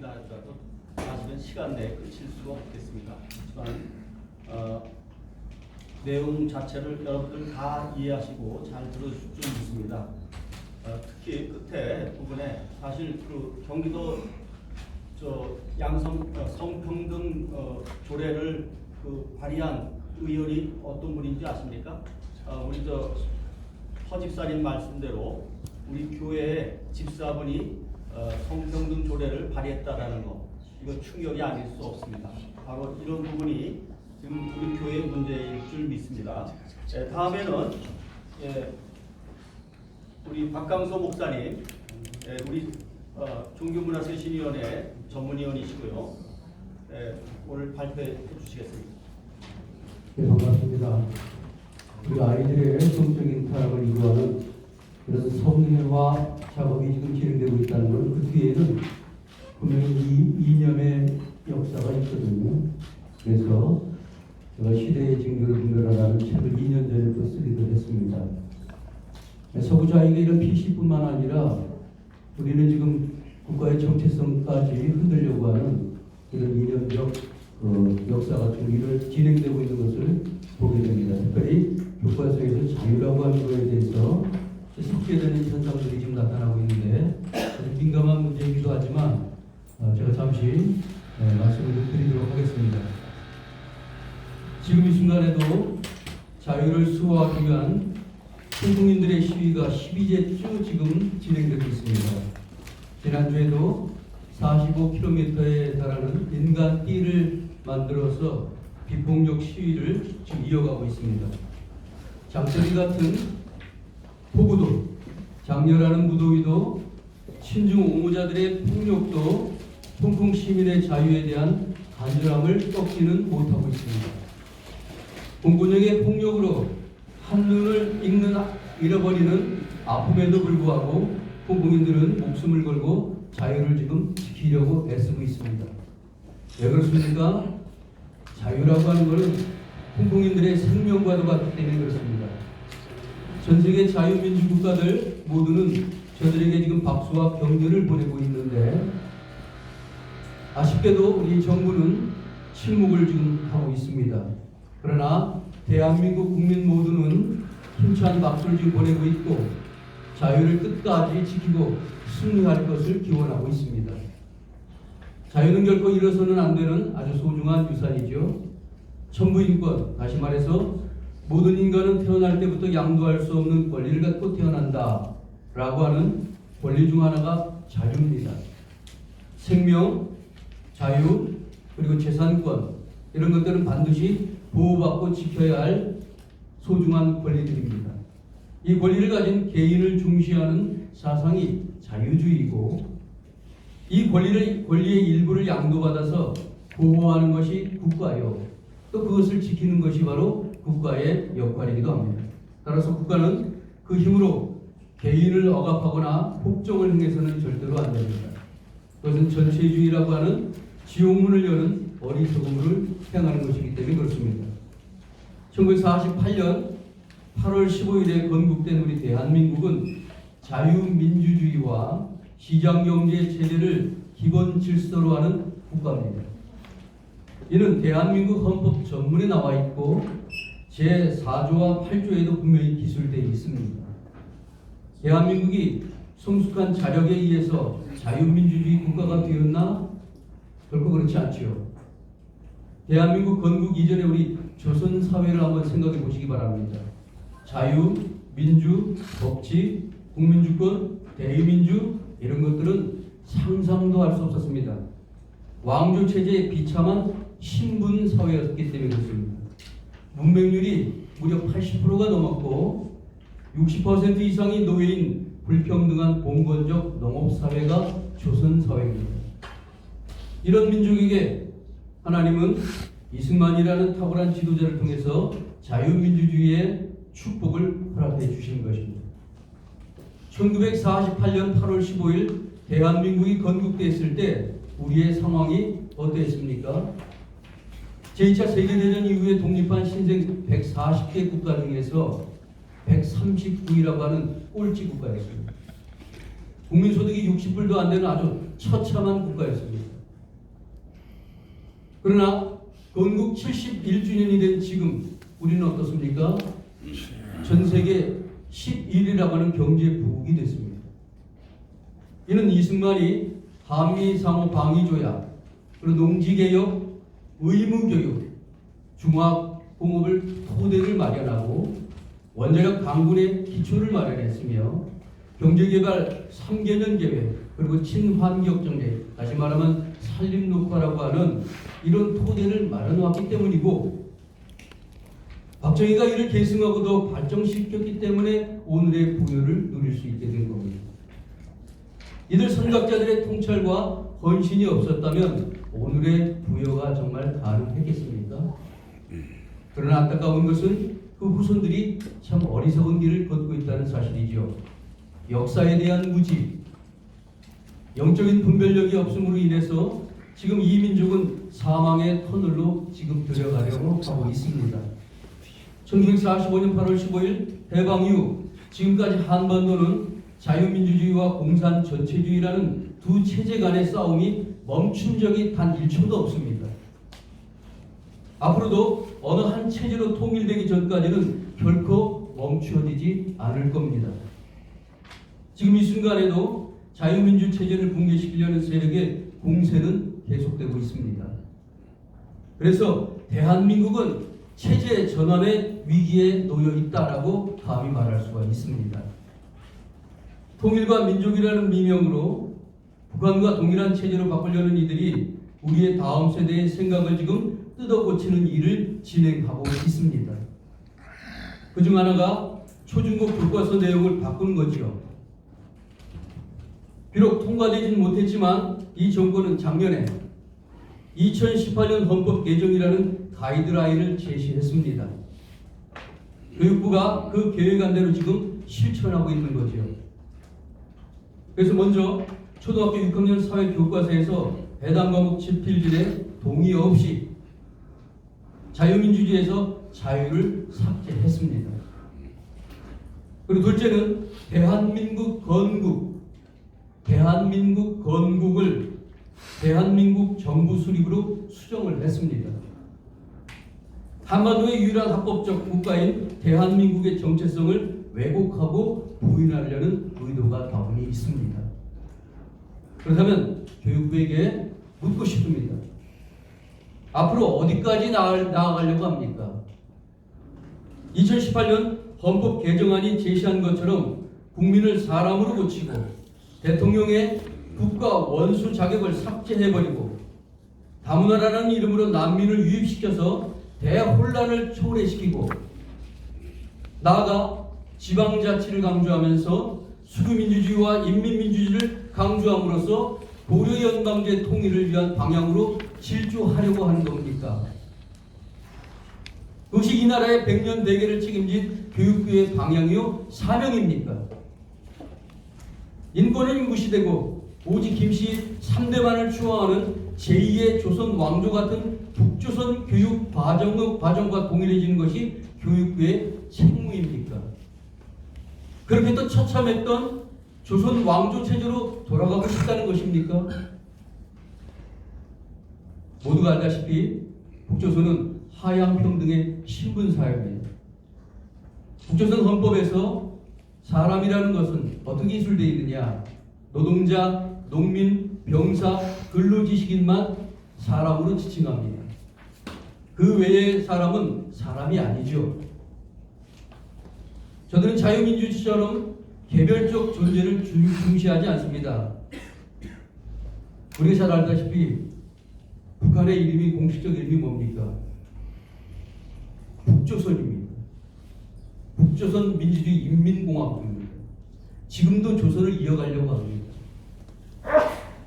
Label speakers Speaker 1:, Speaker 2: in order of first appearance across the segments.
Speaker 1: 말씀드리다 하더라도 사실은 시간 내에 끝일 수가 없겠습니다. 하지만 내용 자체를 여러분들 다 이해하시고 잘 들어주실 줄 믿습니다. 특히 끝에 부분에 사실 그 경기도 양성 성평등 조례를 발의한 의원이 어떤 분인지 아십니까? 우리 허집사님 말씀대로 우리 교회의 집사분이 성평등 조례를 발의했다라는 거, 이거 충격이 아닐 수 없습니다. 바로 이런 부분이 지금 우리 교회의 문제일 줄 믿습니다. 다음에는 우리 박강서 목사님, 우리 종교문화쇄신위원회 전문위원이시고요. 오늘 발표해 주시겠습니다.
Speaker 2: 네, 반갑습니다. 우리 아이들의 성적인 타락을 이루어하는 그런 성례화 작업이 지금 진행되고 있다는 건 그 뒤에는 분명히 이 이념의 역사가 있거든요. 그래서 제가 시대의 징조를 분별하라는 책을 2년 전에도 쓰기도 했습니다. 서구자익의 이런 PC뿐만 아니라 우리는 지금 국가의 정체성까지 흔들려고 하는 이런 이념적 역사 같은 일을 진행되고 있는 것을 보게 됩니다. 특별히 교과서에서 자유라고 하는 것에 대해서 삭제되는 현상들이 지금 나타나고 있는데 아주 민감한 문제이기도 하지만 제가 잠시 말씀을 드리도록 하겠습니다. 지금 이 순간에도 자유를 수호하기 위한 국민들의 시위가 12제쯤 지금 진행되고 있습니다. 지난주에도 45km에 달하는 인간띠를 만들어서 비폭력 시위를 지금 이어가고 있습니다. 장소리 같은 폭우도, 장렬하는 무더위도, 친중 옹호자들의 폭력도 홍콩 시민의 자유에 대한 간절함을 꺾지는 못하고 있습니다. 공군력의 폭력으로 한눈을 잃어버리는 아픔에도 불구하고 홍콩인들은 목숨을 걸고 자유를 지금 지키려고 애쓰고 있습니다. 왜 그렇습니까? 자유라고 하는 것은 홍콩인들의 생명과도 같기 때문에 그렇습니다. 전 세계 자유민주 국가들 모두는 저들에게 지금 박수와 격려를 보내고 있는데 아쉽게도 우리 정부는 침묵을 지금 하고 있습니다. 그러나 대한민국 국민 모두는 힘찬 박수를 지금 보내고 있고 자유를 끝까지 지키고 승리할 것을 기원하고 있습니다. 자유는 결코 잃어서는 안 되는 아주 소중한 유산이죠. 천부인권, 다시 말해서 모든 인간은 태어날 때부터 양도할 수 없는 권리를 갖고 태어난다 라고 하는 권리 중 하나가 자유입니다. 생명, 자유, 그리고 재산권, 이런 것들은 반드시 보호받고 지켜야 할 소중한 권리들입니다. 이 권리를 가진 개인을 중시하는 사상이 자유주의이고 이 권리의 일부를 양도받아서 보호하는 것이 국가요. 또 그것을 지키는 것이 바로 국가의 역할이기도 합니다. 따라서 국가는 그 힘으로 개인을 억압하거나 폭정을 행해서는 절대로 안 됩니다. 그것은 전체주의라고 하는 지옥문을 여는 어리석음을 행하는 것이기 때문에 그렇습니다. 1948년 8월 15일에 건국된 우리 대한민국은 자유민주주의와 시장경제 체제를 기본 질서로 하는 국가입니다. 이는 대한민국 헌법 전문에 나와 있고 제4조와 8조에도 분명히 기술되어 있습니다. 대한민국이 성숙한 자력에 의해서 자유민주주의 국가가 되었나? 결코 그렇지 않죠. 대한민국 건국 이전에 우리 조선 사회를 한번 생각해 보시기 바랍니다. 자유, 민주, 법치, 국민주권, 대의민주 이런 것들은 상상도 할 수 없었습니다. 왕조 체제의 비참한 신분 사회였기 때문에 그렇습니다. 문맹률이 무려 80%가 넘었고 60% 이상이 노예인 불평등한 봉건적 농업사회가 조선사회입니다. 이런 민족에게 하나님은 이승만이라는 탁월한 지도자를 통해서 자유민주주의의 축복을 허락해 주신 것입니다. 1948년 8월 15일 대한민국이 건국됐을 때 우리의 상황이 어땠습니까? 제2차 세계대전 이후에 독립한 신생 140개 국가 중에서 139위라고 하는 꼴찌 국가였습니다. 국민소득이 60불도 안 되는 아주 처참한 국가였습니다. 그러나 건국 71주년이 된 지금 우리는 어떻습니까? 전 세계 11위라고 하는 경제 부국이 됐습니다. 이는 이승만이 한미 상호 방위 조약, 그리고 농지개혁, 의무교육, 중화공업을 토대를 마련하고 원자력 강군의 기초를 마련했으며 경제개발 3개년 계획, 그리고 친환경정책, 다시 말하면 산림녹화라고 하는 이런 토대를 마련해왔기 때문이고, 박정희가 이를 계승하고 더 발전시켰기 때문에 오늘의 부여를 누릴 수 있게 된 겁니다. 이들 선각자들의 통찰과 헌신이 없었다면 오늘의 부여가 정말 가능했겠습니까? 그러나 안타까운 것은 그 후손들이 참 어리석은 길을 걷고 있다는 사실이죠. 역사에 대한 무지, 영적인 분별력이 없음으로 인해서 지금 이 민족은 사망의 터널로 지금 들어가려고 하고 있습니다. 1945년 8월 15일 해방 이후 지금까지 한반도는 자유민주주의와 공산 전체주의라는 두 체제 간의 싸움이 멈춘 적이 단 1초도 없습니다. 앞으로도 어느 한 체제로 통일되기 전까지는 결코 멈추어지지 않을 겁니다. 지금 이 순간에도 자유민주 체제를 붕괴시키려는 세력의 공세는 계속되고 있습니다. 그래서 대한민국은 체제 전환의 위기에 놓여 있다라고 감히 말할 수가 있습니다. 통일과 민족이라는 미명으로 북한과 동일한 체제로 바꾸려는 이들이 우리의 다음 세대의 생각을 지금 뜯어고치는 일을 진행하고 있습니다. 그중 하나가 초중고 교과서 내용을 바꾸는 거죠. 비록 통과되지는 못했지만 이 정부는 작년에 2018년 헌법 개정이라는 가이드라인을 제시했습니다. 교육부가 그 계획안대로 지금 실천하고 있는 거죠. 그래서 먼저 초등학교 6학년 사회교과서에서 해당 과목 집필질에 동의 없이 자유민주주의에서 자유를 삭제했습니다. 그리고 둘째는 대한민국 건국을 대한민국 정부 수립으로 수정을 했습니다. 한반도의 유일한 합법적 국가인 대한민국의 정체성을 왜곡하고 부인하려는 의도가 다분히 있습니다. 그렇다면 교육부에게 묻고 싶습니다. 앞으로 어디까지 나아가려고 합니까? 2018년 헌법 개정안이 제시한 것처럼 국민을 사람으로 고치고 대통령의 국가 원수 자격을 삭제해버리고 다문화라는 이름으로 난민을 유입시켜서 대혼란을 초래시키고 나아가 지방자치를 강조하면서 수구민주주의와 인민민주주의를 강조함으로써 고려연방제 통일을 위한 방향으로 질주하려고 하는 겁니까? 그것이 이 나라의 100년 대계를 책임진 교육부의 방향이요 사명입니까? 인권은 무시되고 오직 김씨 3대만을 추앙하는 제2의 조선 왕조 같은 북조선 교육 과정과 동일해지는 것이 교육부의 책무입니까? 그렇게 또 처참했던 조선 왕조 체제로 돌아가고 싶다는 것입니까? 모두가 알다시피 북조선은 하향평등의 신분사회입니다. 북조선 헌법에서 사람이라는 것은 어떻게 기술되어 있느냐? 노동자, 농민, 병사, 근로지식인만 사람으로 지칭합니다. 그 외의 사람은 사람이 아니죠. 저들은 자유민주주의처럼 개별적 존재를 중시하지 않습니다. 우리가 잘 알다시피 북한의 이름이 공식적 이름이 뭡니까? 북조선입니다. 북조선 민주주의 인민공화국입니다. 지금도 조선을 이어가려고 합니다.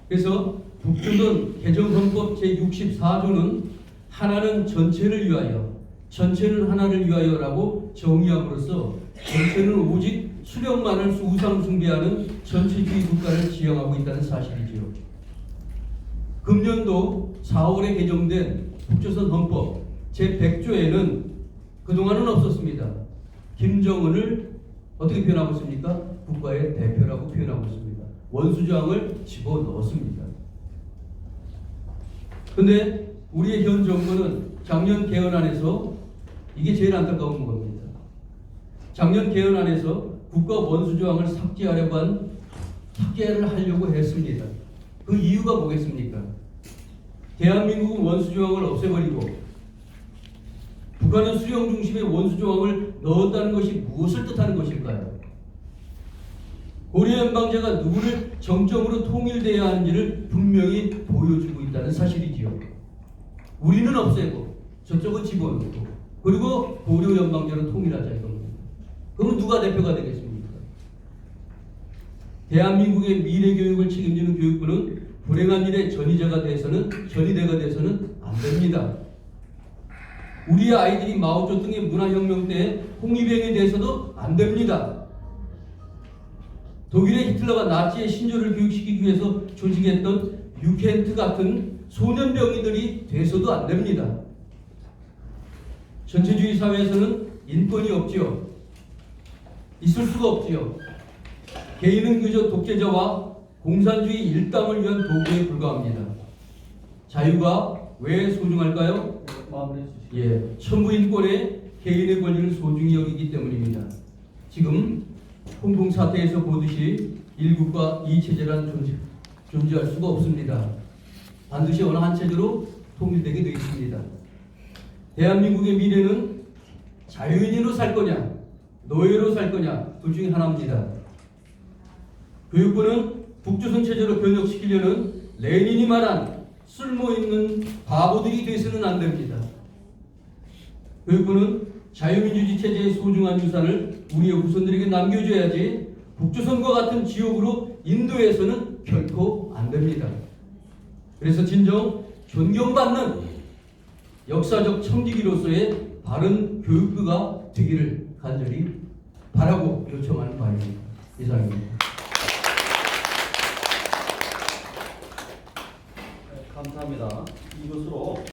Speaker 2: 그래서 북조선 개정헌법 제64조는 하나는 전체를 위하여, 전체는 하나를 위하여라고 정의함으로써 전체는 오직 수령만을 우상 숭배하는 전체주의 국가를 지향하고 있다는 사실이지요. 금년도 4월에 개정된 북조선 헌법 제100조에는 그동안은 없었습니다. 김정은을 어떻게 표현하고 있습니까? 국가의 대표라고 표현하고 있습니다. 원수장을 집어넣었습니다. 근데 우리의 현 정부는 작년 개헌안에서 이게 제일 안타까운 겁니다. 작년 개헌안에서 국가 원수 조항을 삭제를 하려고 했습니다. 그 이유가 뭐겠습니까? 대한민국은 원수 조항을 없애버리고 북한은 수령 중심의 원수 조항을 넣었다는 것이 무엇을 뜻하는 것일까요? 고려 연방제가 누구를 정점으로 통일돼야 하는지를 분명히 보여주고 있다는 사실이지요. 우리는 없애고 저쪽은 집어넣고 그리고 고려 연방제로 통일하자 이겁니다. 그러면 누가 대표가 되겠습니까? 대한민국의 미래 교육을 책임지는 교육부는 불행한 일의 전이대가 돼서는 안 됩니다. 우리 아이들이 마오쩌둥의 문화혁명 때 홍위병이 돼서도 안 됩니다. 독일의 히틀러가 나치의 신조를 교육시키기 위해서 조직했던 유켄트 같은 소년병이들이 돼서도 안 됩니다. 전체주의 사회에서는 인권이 없지요. 있을 수가 없지요. 개인은 그저 독재자와 공산주의 일당을 위한 도구에 불과합니다. 자유가 왜 소중할까요?
Speaker 1: 마무리해 주시죠.
Speaker 2: 예, 천부인권의 개인의 권리를 소중히 여기기 때문입니다. 지금 홍콩 사태에서 보듯이 일국과 이체제란 존재할 수가 없습니다. 반드시 어느 한 체제로 통일되게 되어 있습니다. 대한민국의 미래는 자유인으로 살 거냐, 노예로 살 거냐 둘 중에 하나입니다. 교육부는 북조선 체제로 변혁시키려는 레닌이 말한 쓸모있는 바보들이 돼서는 안 됩니다. 교육부는 자유민주주의 체제의 소중한 유산을 우리의 후손들에게 남겨줘야지 북조선과 같은 지옥으로 인도해서는 결코 안 됩니다. 그래서 진정 존경받는 역사적 청지기로서의 바른 교육부가 되기를 간절히 바라고 요청하는 바입니다. 이상입니다.
Speaker 1: 네, 감사합니다. 이것으로